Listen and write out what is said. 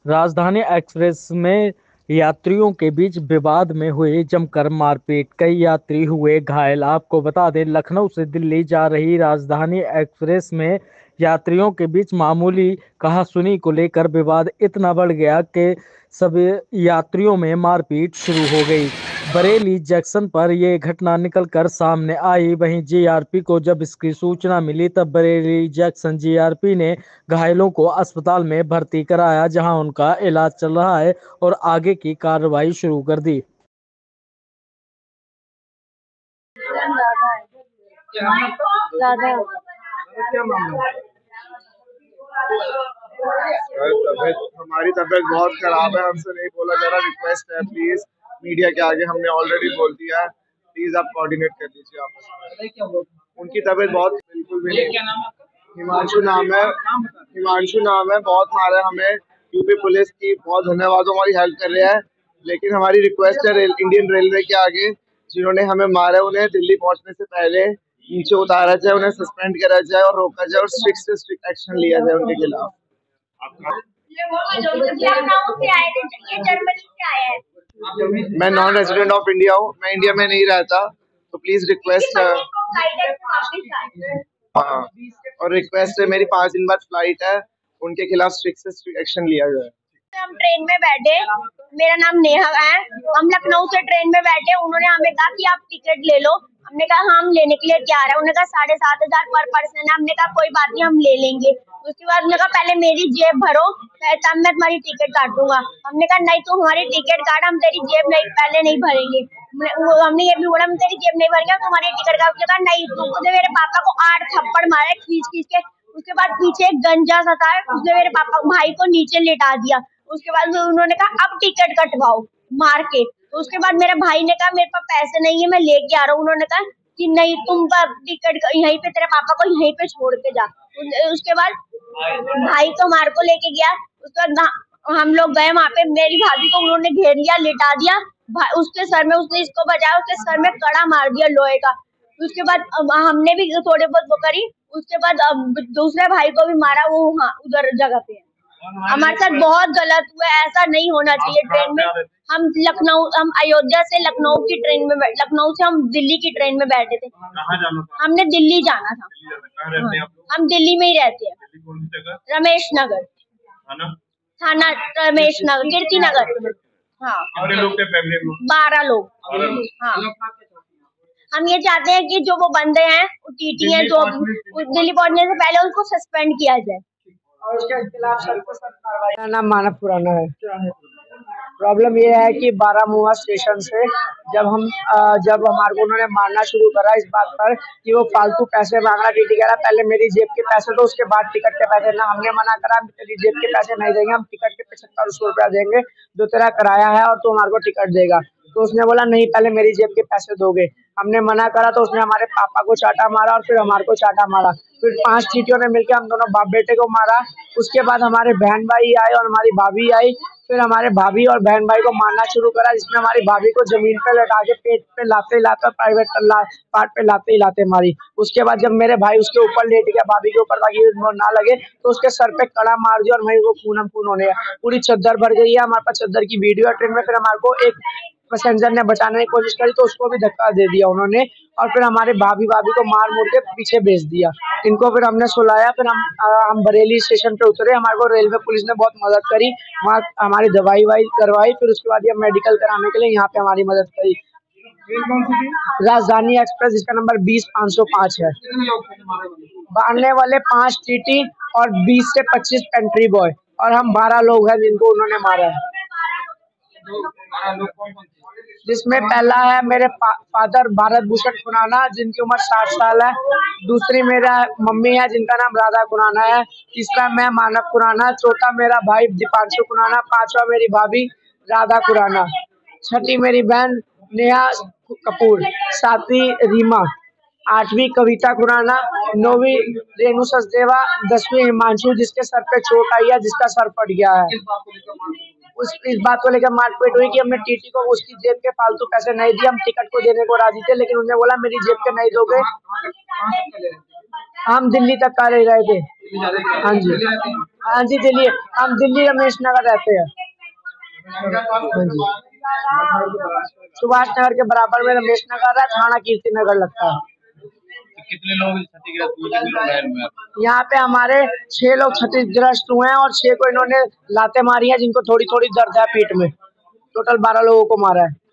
राजधानी एक्सप्रेस में यात्रियों के बीच विवाद में हुई जमकर मारपीट, कई यात्री हुए घायल। आपको बता दें, लखनऊ से दिल्ली जा रही राजधानी एक्सप्रेस में यात्रियों के बीच मामूली कहासुनी को लेकर विवाद इतना बढ़ गया कि सभी यात्रियों में मारपीट शुरू हो गई। बरेली जंक्शन पर यह घटना निकलकर सामने आई। वहीं जीआरपी को जब इसकी सूचना मिली तब बरेली जंक्शन जीआरपी ने घायलों को अस्पताल में भर्ती कराया, जहां उनका इलाज चल रहा है और आगे की कार्रवाई शुरू कर दी। हमारी तबीयत बहुत खराब है, हमसे नहीं बोला जा रहा। रिक्वेस्ट है प्लीज, मीडिया के आगे हमने ऑलरेडी बोल दिया है, प्लीज आप कोऑर्डिनेट कर लीजिए आपस में। उनकी तबीयत बहुत बिल्कुल भी नहीं। हिमांशु नाम है, बहुत मारा है हमें। यूपी पुलिस की बहुत धन्यवाद, हमारी हेल्प कर रहे हैं। लेकिन हमारी रिक्वेस्ट है इंडियन रेलवे के आगे, जिन्होंने हमें मारा उन्हें दिल्ली पहुंचने से पहले नीचे उतारा जाए, उन्हें सस्पेंड करा जाए और रोका जाए और स्ट्रिक्ट से स्ट्रिक्ट एक्शन लिया जाए उनके खिलाफ। मैं नॉन रेजिडेंट ऑफ इंडिया हूँ, मैं इंडिया में नहीं रहता, तो प्लीज रिक्वेस्ट है। हाँ, और रिक्वेस्ट है मेरी 5 दिन बाद फ्लाइट है, उनके खिलाफ स्ट्रिक्ट से स्ट्रिक्ट एक्शन लिया जाए। हम ट्रेन में बैठे, मेरा नाम नेहा है, हम लखनऊ से ट्रेन में बैठे। उन्होंने हमें कहा कि आप टिकट ले लो। हमने कहा हाँ, हम लेने के लिए तैयार है। उन्होंने कहा 7,500 पर पर्सन है। हमने कहा कोई बात नहीं, हम ले लेंगे। उसके बाद उन्होंने कहा पहले मेरी जेब भरो, तब मैं तुम्हारी टिकट काटूंगा। हमने कहा नहीं, तू हमारी टिकट काट, हम तेरी जेब नहीं पहले नहीं भरेंगे। हमने ये भी बोला हम तेरी जेब नहीं भरेंगे, तुम्हारी टिकट काट। उसने कहा नहीं, तुमने मेरे पापा को 8 थप्पड़ मारे खींच खींच के। उसके बाद पीछे एक गंजा सा था, उसने मेरे पापा भाई को नीचे लेटा दिया। उसके बाद उन्होंने कहा अब टिकट कटवाओ मार के। तो उसके बाद मेरे भाई ने कहा मेरे पास पैसे नहीं है, मैं लेके आ रहा हूँ। उन्होंने कहा कि नहीं, तुम टिकट यहीं पे, तेरे पापा को यहीं पे छोड़ के जा। उसके बाद भाई तो हमारे को लेके गया। उसके बाद हम लोग गए वहां पे, मेरी भाभी को उन्होंने घेर लिया, लिटा दिया। उसके सर में, उसने इसको बजाया, उसके सर में कड़ा मार दिया लोहे का। उसके बाद हमने भी थोड़े बहुत वो करी। उसके बाद दूसरे भाई को भी मारा, वो हाँ उधर जगह पे है। हमारे साथ बहुत गलत हुआ, ऐसा नहीं होना चाहिए। ट्रेन में हम अयोध्या से लखनऊ की ट्रेन में, लखनऊ से हम दिल्ली की ट्रेन में बैठे थे। हमने दिल्ली जाना था। हम दिल्ली में ही रहते हैं, रमेश नगर थाना, रमेश नगर, कीर्ति नगर। हाँ, 12 लोग। हाँ, हम ये चाहते हैं कि जो वो बंदे हैं, टीटी हैं, जो दिल्ली पहुंचने से पहले उनको सस्पेंड किया जाए और उसके खिलाफ सख्त कार्रवाई। मेरा नाम मानव खुराना है। प्रॉब्लम ये है कि बारामुआ स्टेशन से जब हमारे को उन्होंने मारना शुरू करा इस बात पर कि वो फालतू पैसे मांग रहा, टीटी कह रहा पहले मेरी जेब के पैसे दो, उसके बाद टिकट के पैसे ना। हमने मना करा, हम तेरी जेब के पैसे नहीं देंगे, हम टिकट के 7500 रुपया देंगे जो तेरा किराया है और तू हमारे को टिकट देगा। तो उसने बोला नहीं, पहले मेरी जेब के पैसे दोगे। हमने मना करा तो उसने हमारे पापा को चाटा मारा और फिर हमारे को चाटा मारा। फिर 5 चीटियों ने मिलकर हम दोनों बाप बेटे को मारा। उसके बाद हमारे बहन भाई आए और हमारी भाभी आई। फिर हमारे भाभी और बहन भाई को मारना शुरू करा, जिसमें हमारी भाभी को जमीन पे लटा के पेट पे लाते लाते प्राइवेट पार्ट पे लाते लाते मारी। उसके बाद जब मेरे भाई उसके ऊपर लेट गया, भाभी के ऊपर, ताकि ना लगे, तो उसके सर पे कड़ा मार दिया और वहीं वो खून होने गया। पूरी चद्दर भर गई है, हमारे पास चद्दर की वीडियो है ट्रेन में। फिर हमारे को एक पैसेंजर ने बचाने की कोशिश करी तो उसको भी धक्का दे दिया उन्होंने, और फिर हमारे भाभी के मार मुड़ के पीछे भेज दिया। इनको फिर हमने सुलाया, फिर हम बरेली स्टेशन पे उतरे। हमारे को रेलवे पुलिस ने बहुत मदद करी, वहाँ हमारी दवाई करवाई। फिर उसके बाद ये मेडिकल कराने के लिए यहाँ पे हमारी मदद करी। राजधानी एक्सप्रेस, जिसका नंबर 20505 है। मारने वाले 5 टीटी और 20 से 25 पेंट्री बॉय, और हम 12 लोग हैं जिनको उन्होंने मारा है। जिसमें पहला है मेरे फादर भारत भूषण खुराना, जिनकी उम्र 60 साल है। दूसरी मेरा मम्मी है, जिनका नाम राधा खुराना है। तीसरा मैं मानव खुराना। चौथा मेरा भाई दीपांशु खुराना। 5वां मेरी भाभी राधा खुराना। 6ठी मेरी बहन नेहा कपूर। 7वीं रीमा। 8वीं कविता खुराना। 9वीं रेणु सचदेवा। 10वीं हिमांशु, जिसके सर पे चोट आई है, जिसका सर फट गया है। इस बात को लेकर मारपीट हुई कि हमने टीटी को उसकी जेब के फालतू पैसे नहीं दिए, हम टिकट को देने को राजी थे, लेकिन उन्होंने बोला मेरी जेब के नहीं दोगे। हम दिल्ली तक का ले गए थे। हाँ जी, हाँ जी, दिल्ली, हम दिल्ली रमेश नगर रहते हैं। हाँ जी, सुभाष नगर के बराबर में रमेश नगर है, थाना कीर्ति नगर लगता है। कितने लोग क्षतिग्रस्त हुए, कितने लोग घायल हुए? यहाँ पे हमारे 6 लोग क्षतिग्रस्त हुए हैं और 6 को इन्होंने लाते मारी हैं, जिनको थोड़ी थोड़ी दर्द है पीठ में। टोटल 12 लोगों को मारा है।